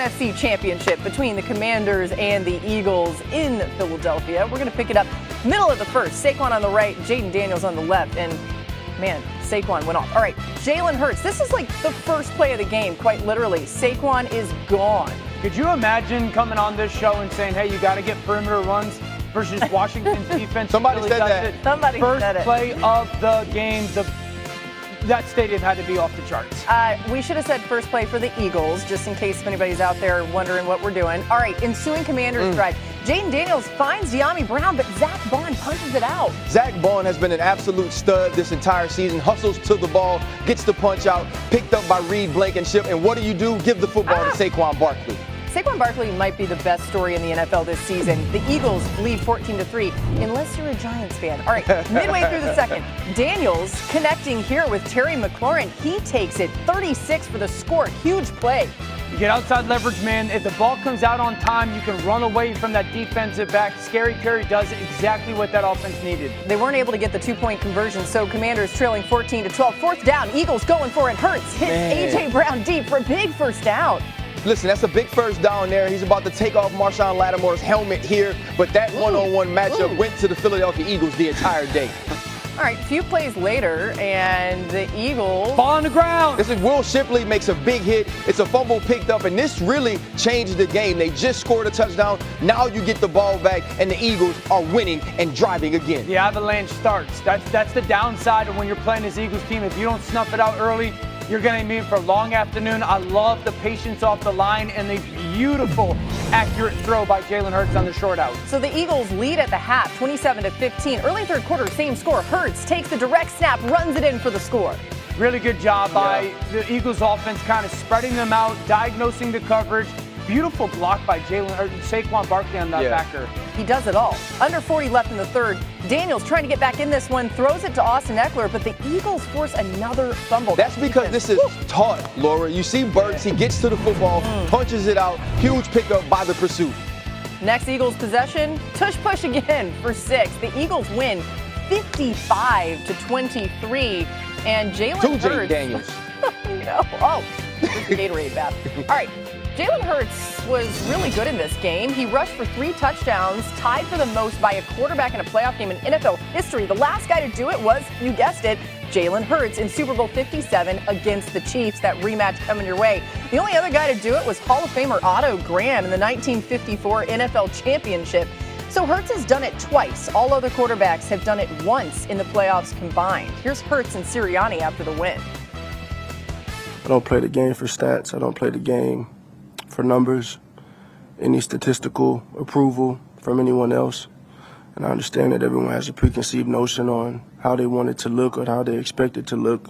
NFC Championship between the Commanders and the Eagles in Philadelphia. We're going to pick it up middle of the first. Saquon on the right, Jaden Daniels on the left, and man, Saquon went off. All right, Jalen Hurts. This is like the first play of the game, quite literally. Saquon is gone. Could you imagine coming on this show and saying, hey, you got to get perimeter runs versus Washington's defense? Somebody really said does that. it. Somebody first said it. Play of the game, that stadium had to be off the charts. We should have said first play for the Eagles, just in case if anybody's out there wondering what we're doing. All right, ensuing Commanders drive. Jaden Daniels finds De'Ami Brown, but Zach Bond punches it out. Zach Bond has been an absolute stud this entire season. Hustles to the ball, gets the punch out, picked up by Reed Blankenship. And what do? Give the football to Saquon Barkley. Saquon Barkley might be the best story in the NFL this season. The Eagles lead 14-3, unless you're a Giants fan. All right, midway through the second, Daniels connecting here with Terry McLaurin. He takes it 36 for the score. Huge play. You get outside leverage, man. If the ball comes out on time, you can run away from that defensive back. Scary Terry does exactly what that offense needed. They weren't able to get the two-point conversion, so Commanders trailing 14-12. Fourth down, Eagles going for it. Hurts hits A.J. Brown deep for a big first down. Listen, that's a big first down there. He's about to take off Marshawn Lattimore's helmet here, but that one-on-one matchup went to the Philadelphia Eagles the entire day. All right, few plays later, and the Eagles... Ball on the ground. This is Will Shipley makes a big hit. It's a fumble picked up, and this really changed the game. They just scored a touchdown. Now you get the ball back, and the Eagles are winning and driving again. The avalanche starts. That's the downside of when you're playing this Eagles team. If you don't snuff it out early, you're going to be in for a long afternoon. I love the patience off the line and the beautiful, accurate throw by Jalen Hurts on the short out. So the Eagles lead at the half, 27-15. Early third quarter, same score. Hurts takes the direct snap, runs it in for the score. Really good job by the Eagles offense, kind of spreading them out, diagnosing the coverage. Beautiful block by Saquon Barkley on that backer. He does it all. Under 40 left in the third. Daniels trying to get back in this one, throws it to Austin Eckler, but the Eagles force another fumble. That's because this is taught, Laura. You see Burks, he gets to the football, punches it out, huge pickup by the pursuit. Next Eagles possession, tush push again for 6. The Eagles win 55-23, and Jalen Hurts. Jaden Daniels. No. Oh, there's the Gatorade bath. All right. Jalen Hurts was really good in this game. He rushed for 3 touchdowns, tied for the most by a quarterback in a playoff game in NFL history. The last guy to do it was, you guessed it, Jalen Hurts in Super Bowl 57 against the Chiefs. That rematch coming your way. The only other guy to do it was Hall of Famer Otto Graham in the 1954 NFL Championship. So Hurts has done it twice. All other quarterbacks have done it once in the playoffs combined. Here's Hurts and Sirianni after the win. I don't play the game for stats. I don't play the game for numbers, any statistical approval from anyone else. And I understand that everyone has a preconceived notion on how they want it to look or how they expect it to look.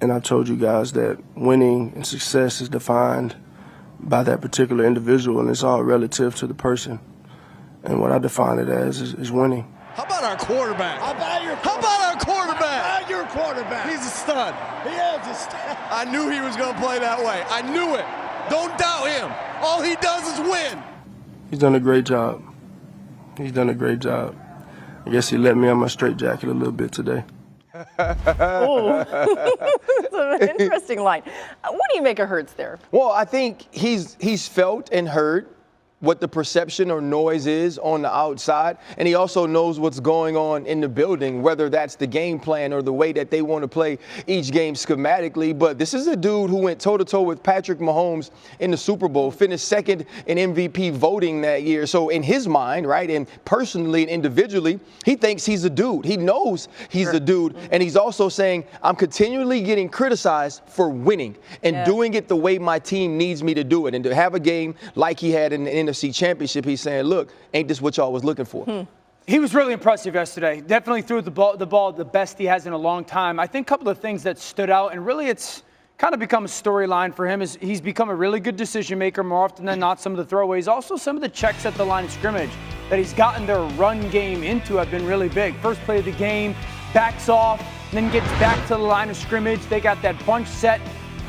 And I told you guys that winning and success is defined by that particular individual, and it's all relative to the person. And what I define it as is winning. How about our quarterback? How about your How about our quarterback? How about your quarterback? He's a stud. He is a stud. I knew he was going to play that way. I knew it. Don't doubt him. All he does is win. He's done a great job. He's done a great job. I guess he let me on my straitjacket a little bit today. Oh, that's an interesting line. What do you make of Hurts there? Well, I think he's felt and heard what the perception or noise is on the outside, and he also knows what's going on in the building, whether that's the game plan or the way that they want to play each game schematically. But this is a dude who went toe-to-toe with Patrick Mahomes in the Super Bowl, finished second in MVP voting that year. So in his mind, right, and personally and individually, he thinks he's a dude. He knows he's a dude, and he's also saying, I'm continually getting criticized for winning and doing it the way my team needs me to do it. And to have a game like he had in the NFC Championship, he's saying, look, ain't this what y'all was looking for? He was really impressive yesterday. Definitely threw the ball the best he has in a long time. I think a couple of things that stood out, and really it's kind of become a storyline for him, is he's become a really good decision maker more often than not. Some of the throwaways, also some of the checks at the line of scrimmage that he's gotten their run game into have been really big. First play of the game, backs off, then gets back to the line of scrimmage. They got that bunch set.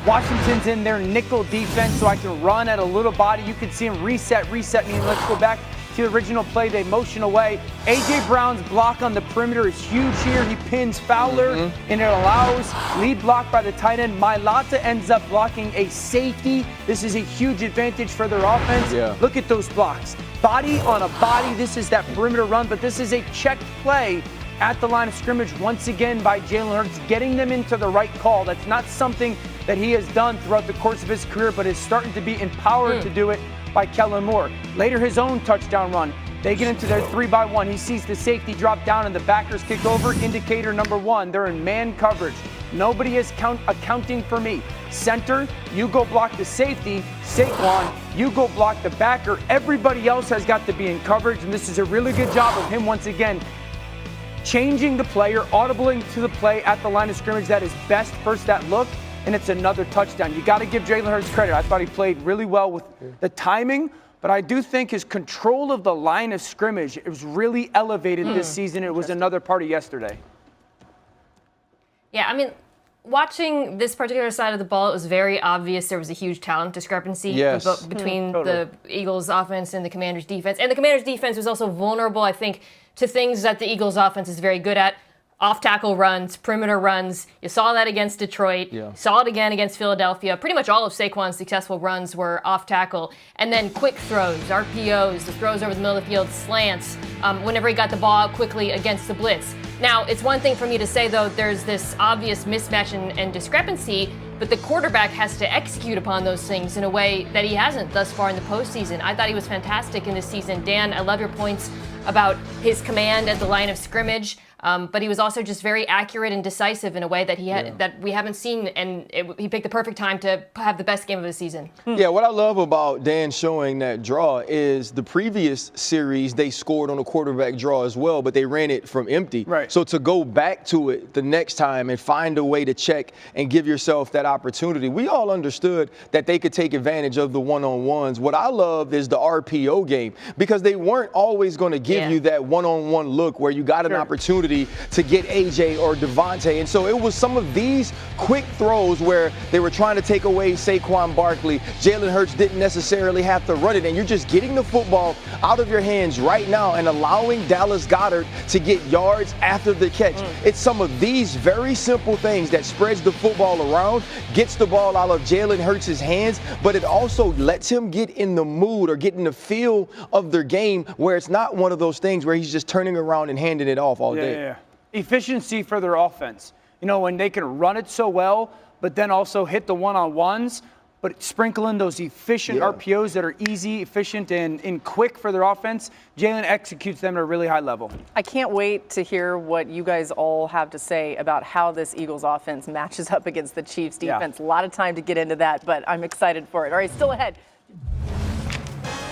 Washington's in their nickel defense, so I can run at a little body. You can see him reset, meaning let's go back. to the original play. They motion away. A.J. Brown's block on the perimeter is huge here. He pins Fowler, and it allows lead block by the tight end. Mailata ends up blocking a safety. This is a huge advantage for their offense. Yeah. Look at those blocks. Body on a body. This is that perimeter run, but this is a checked play at the line of scrimmage once again by Jalen Hurts, getting them into the right call. That's not something that he has done throughout the course of his career, but is starting to be empowered to do it by Kellen Moore. Later, his own touchdown run. They get into their 3-by-1. He sees the safety drop down and the backers kick over. Indicator number 1, they're in man coverage. Nobody is accounting for me. Center, you go block the safety. Saquon, you go block the backer. Everybody else has got to be in coverage, and this is a really good job of him once again changing the player, audibling to the play at the line of scrimmage. That is best first that look, and it's another touchdown. You got to give Jalen Hurts credit. I thought he played really well with the timing, but I do think his control of the line of scrimmage was really elevated this season. It was another part of yesterday. Yeah, I mean, watching this particular side of the ball, it was very obvious there was a huge talent discrepancy between the Eagles' offense and the Commanders' defense. And the Commanders' defense was also vulnerable, I think, to things that the Eagles' offense is very good at. Off-tackle runs, perimeter runs. You saw that against Detroit. Saw it again against Philadelphia. Pretty much all of Saquon's successful runs were off-tackle. And then quick throws, RPOs, the throws over the middle of the field, slants, whenever he got the ball out quickly against the blitz. Now, it's one thing for me to say, though, there's this obvious mismatch and discrepancy, but the quarterback has to execute upon those things in a way that he hasn't thus far in the postseason. I thought he was fantastic in this season. Dan, I love your points about his command at the line of scrimmage. But he was also just very accurate and decisive in a way that that we haven't seen, and he picked the perfect time to have the best game of the season. Yeah, what I love about Dan showing that draw is the previous series they scored on a quarterback draw as well, but they ran it from empty. Right. So to go back to it the next time and find a way to check and give yourself that opportunity, we all understood that they could take advantage of the one-on-ones. What I love is the RPO game, because they weren't always going to give you that one-on-one look where you got an opportunity to get AJ or Devontae. And so it was some of these quick throws where they were trying to take away Saquon Barkley. Jalen Hurts didn't necessarily have to run it, and you're just getting the football out of your hands right now and allowing Dallas Goedert to get yards after the catch. It's some of these very simple things that spreads the football around, gets the ball out of Jalen Hurts' hands, but it also lets him get in the mood or get in the feel of their game where it's not one of those things where he's just turning around and handing it off all day. Efficiency for their offense. You know, when they can run it so well, but then also hit the one-on-ones, but sprinkle in those efficient RPOs that are easy, efficient, and quick for their offense. Jalen executes them at a really high level. I can't wait to hear what you guys all have to say about how this Eagles offense matches up against the Chiefs defense. A lot of time to get into that, but I'm excited for it. All right, still ahead.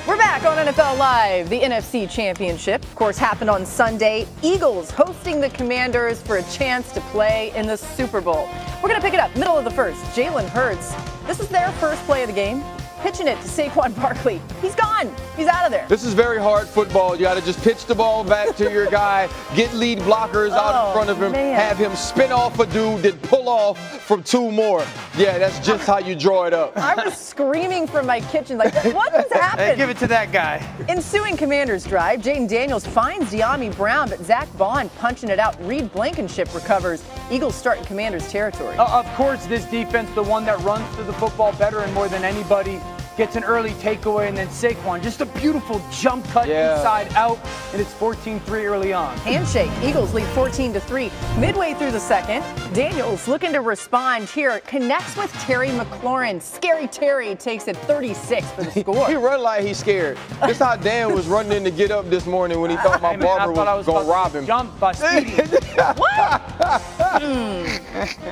We're back on NFL Live. The NFC Championship, of course, happened on Sunday. Eagles hosting the Commanders for a chance to play in the Super Bowl. We're going to pick it up, middle of the first. Jalen Hurts, this is their first play of the game. Pitching it to Saquon Barkley. He's gone. He's out of there. This is very hard football. You got to just pitch the ball back to your guy, get lead blockers out in front of him, have him spin off a dude, then pull off from two more. Yeah, that's just how you draw it up. I was screaming from my kitchen, like, what just happened? Hey, give it to that guy. Ensuing Commanders drive, Jaden Daniels finds De'Ami Brown, but Zach Bond punching it out. Reed Blankenship recovers. Eagles start in Commanders territory. Of course, this defense, the one that runs through the football better and more than anybody, gets an early takeaway, and then Saquon, just a beautiful jump cut inside out, and it's 14-3 early on. Handshake, Eagles lead 14-3. Midway through the second, Daniels looking to respond here, connects with Terry McLaurin. Scary Terry takes it 36 for the score. He run like he's scared. This how Dan was running in to get up this morning when he thought my barber was going to rob him. Jump by Speedy. What?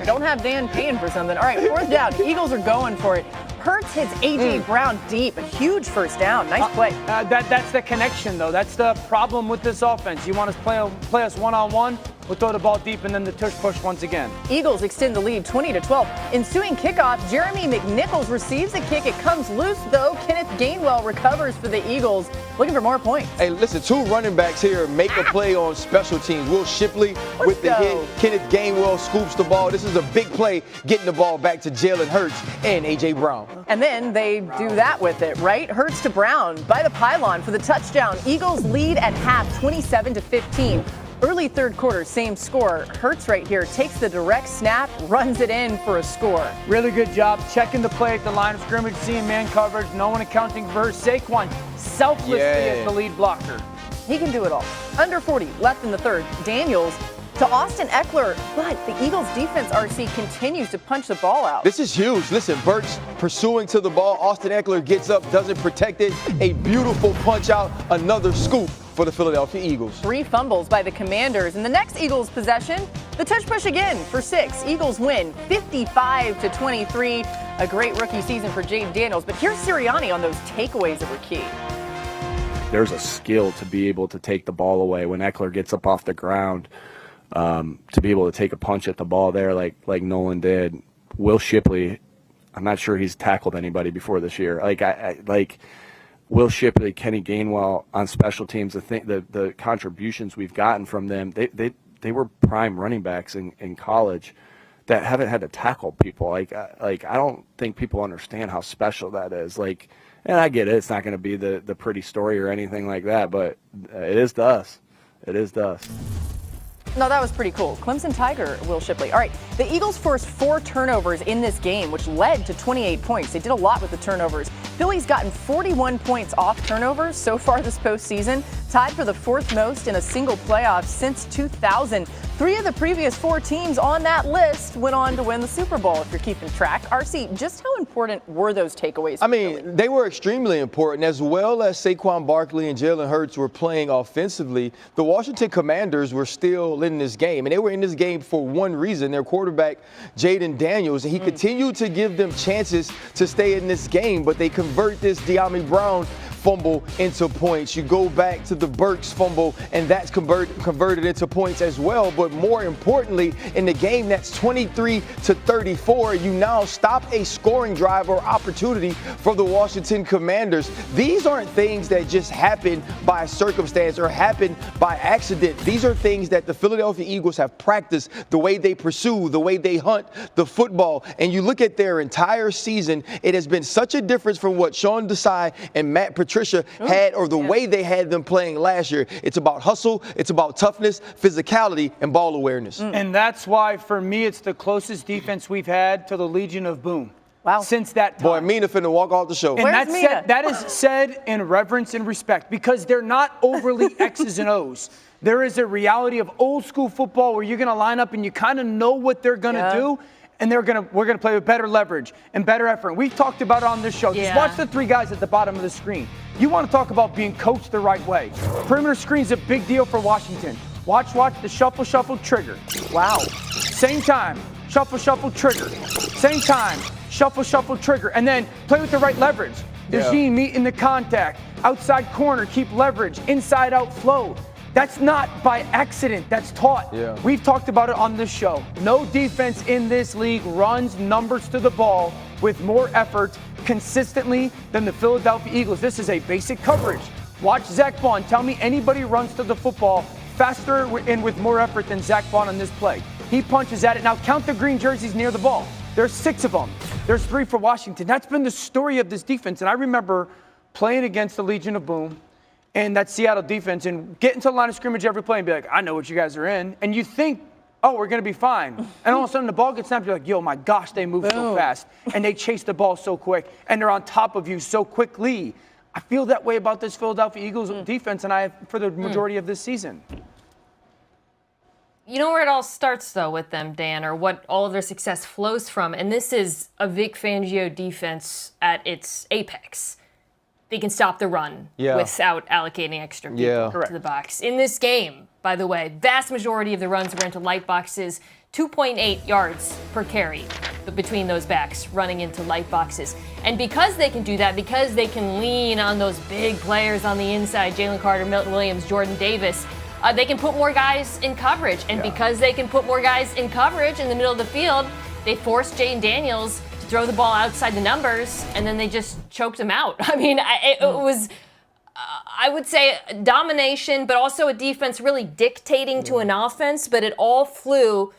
Don't have Dan paying for something. All right, fourth down. Eagles are going for it. Hurts hits A.J. Brown deep. A huge first down. Nice play. That's the connection, though. That's the problem with this offense. You want to play us one-on-one? will throw the ball deep and then the tush push once again. Eagles extend the lead 20-12. Ensuing kickoff, Jeremy McNichols receives a kick. It comes loose, though. Kenneth Gainwell recovers for the Eagles, looking for more points. Hey, listen, 2 running backs here make a play on special teams. Will Shipley with the hit. Kenneth Gainwell scoops the ball. This is a big play, getting the ball back to Jalen Hurts and A.J. Brown. And then they do that with it, right? Hurts to Brown by the pylon for the touchdown. Eagles lead at half, 27-15. Early third quarter, same score. Hurts right here takes the direct snap, runs it in for a score. Really good job checking the play at the line of scrimmage, seeing man coverage, no one accounting for her. Saquon selflessly as the lead blocker. He can do it all. Under 40 left in the third. Daniels to Austin Eckler, but the Eagles defense, RC, continues to punch the ball out. This is huge. Listen, Burks pursuing to the ball. Austin Eckler gets up, doesn't protect it. A beautiful punch out, another scoop for the Philadelphia Eagles. 3 fumbles by the Commanders. In the next Eagles possession, the touch push again for 6. Eagles win 55-23. A great rookie season for Jade Daniels. But here's Sirianni on those takeaways that were key. There's a skill to be able to take the ball away when Eckler gets up off the ground. To be able to take a punch at the ball there like Nolan did. Will Shipley, I'm not sure he's tackled anybody before this year. Like Will Shipley, Kenny Gainwell on special teams, the contributions we've gotten from them, they were prime running backs in college that haven't had to tackle people. Like I don't think people understand how special that is. Like, and I get it, it's not going to be the pretty story or anything like that, but it is to us. It is to us. No, that was pretty cool. Clemson Tiger, Will Shipley. All right, the Eagles forced 4 turnovers in this game, which led to 28 points. They did a lot with the turnovers. Philly's gotten 41 points off turnovers so far this postseason, tied for the 4th most in a single playoff since 2000. 3 of the previous 4 teams on that list went on to win the Super Bowl, if you're keeping track. RC, just how important were those takeaways? I mean, they were extremely important. As well as Saquon Barkley and Jalen Hurts were playing offensively, the Washington Commanders were still in this game. And they were in this game for one reason. Their quarterback, Jalen Daniels, he continued to give them chances to stay in this game, but they convert this De'Ami Brown fumble into points. You go back to the Burks fumble, and that's converted into points as well. But more importantly, in the game that's 23-34, you now stop a scoring drive or opportunity for the Washington Commanders. These aren't things that just happen by circumstance or happen by accident. These are things that the Philadelphia Eagles have practiced, the way they pursue, the way they hunt the football. And you look at their entire season, it has been such a difference from what Sean Desai and Matt Patricia had, or the way they had them playing last year. It's about hustle, it's about toughness, physicality, and ball awareness. And that's why, for me, it's the closest defense we've had to the Legion of Boom. Wow. Since that time. Boy, Mina finna walk off the show. And that is said in reverence and respect, because they're not overly X's and O's. There is a reality of old school football where you're going to line up and you kind of know what they're going to do. And we're going to play with better leverage and better effort. We've talked about it on this show. Just watch the 3 guys at the bottom of the screen. You want to talk about being coached the right way. Perimeter screen's a big deal for Washington. Watch the shuffle, shuffle, trigger. Wow. Same time, shuffle, shuffle, trigger. Same time, shuffle, shuffle, trigger. And then play with the right leverage. Dejeen meeting the contact. Outside corner, keep leverage. Inside out flow. That's not by accident. That's taught. We've talked about it on this show. No defense in this league runs numbers to the ball with more effort consistently than the Philadelphia Eagles. This is a basic coverage. Watch Zach Vaughn. Tell me anybody runs to the football faster and with more effort than Zach Vaughn on this play. He punches at it. Now count the green jerseys near the ball. There's 6 of them. There's 3 for Washington. That's been the story of this defense. And I remember playing against the Legion of Boom and that Seattle defense and get into the line of scrimmage every play and be like, I know what you guys are in. And you think, oh, we're going to be fine. And all of a sudden the ball gets snapped. You're like, yo, my gosh, they move so fast. And they chase the ball so quick. And they're on top of you so quickly. I feel that way about this Philadelphia Eagles defense, and I have for the majority of this season. You know where it all starts, though, with them, Dan, or what all of their success flows from, and this is a Vic Fangio defense at its apex. They can stop the run without allocating extra people to the box. In this game, by the way, vast majority of the runs were into light boxes, 2.8 yards per carry between those backs running into light boxes. And because they can do that, because they can lean on those big players on the inside, Jalen Carter, Milton Williams, Jordan Davis, they can put more guys in coverage. And because they can put more guys in coverage in the middle of the field, they forced Jaden Daniels to throw the ball outside the numbers, and then they just choked him out. I mean, it was, I would say, domination, but also a defense really dictating to an offense, but it all flows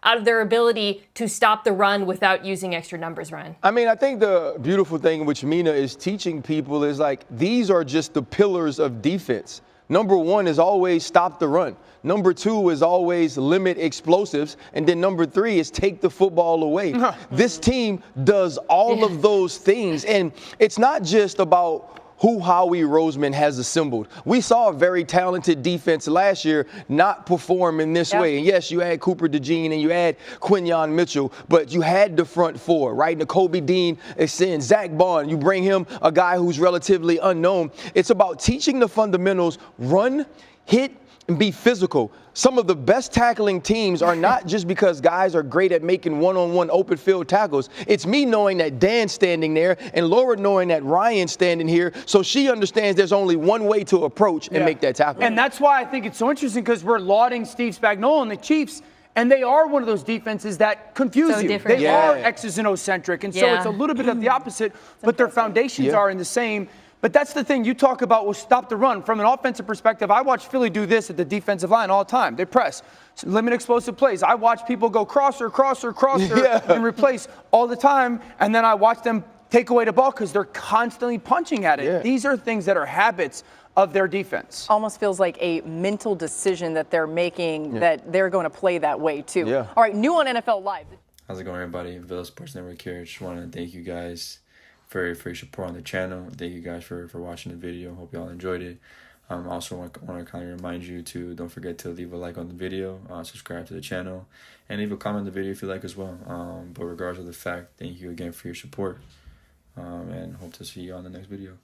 out of their ability to stop the run without using extra numbers, Ryan. I mean, I think the beautiful thing which Mina is teaching people is like, these are just the pillars of defense. Number one is always stop the run. Number two is always limit explosives. And then number three is take the football away. This team does all of those things. And it's not just about who Howie Roseman has assembled. We saw a very talented defense last year not perform in this way. And yes, you had Cooper DeJean and you had Quinyon Mitchell, but you had the front four, right? Nakobe Dean ascends, Zach Bond, you bring him a guy who's relatively unknown. It's about teaching the fundamentals, run, hit, and be physical. Some of the best tackling teams are not just because guys are great at making one-on-one open field tackles. It's me knowing that Dan's standing there and Laura knowing that Ryan's standing here, so she understands there's only one way to approach and make that tackle. And that's why I think it's so interesting, because we're lauding Steve Spagnuolo and the Chiefs, and they are one of those defenses that confuse you. Different. They are X's and O's centric, and so it's a little bit of the opposite, but their foundations are in the same. But that's the thing you talk about, will stop the run. From an offensive perspective, I watch Philly do this at the defensive line all the time. They press, limit explosive plays. I watch people go crosser, and replace all the time. And then I watch them take away the ball because they're constantly punching at it. These are things that are habits of their defense. Almost feels like a mental decision that they're making, that they're going to play that way too. All right, new on NFL Live. How's it going, everybody? Villa Sports Network here. Just want to thank you guys for your support on the channel. Thank you guys for watching the video. Hope y'all enjoyed it. Also want to kind of remind you to don't forget to leave a like on the video, subscribe to the channel, and leave a comment on the video if you like as well. But regardless of the fact, thank you again for your support, and hope to see you on the next video.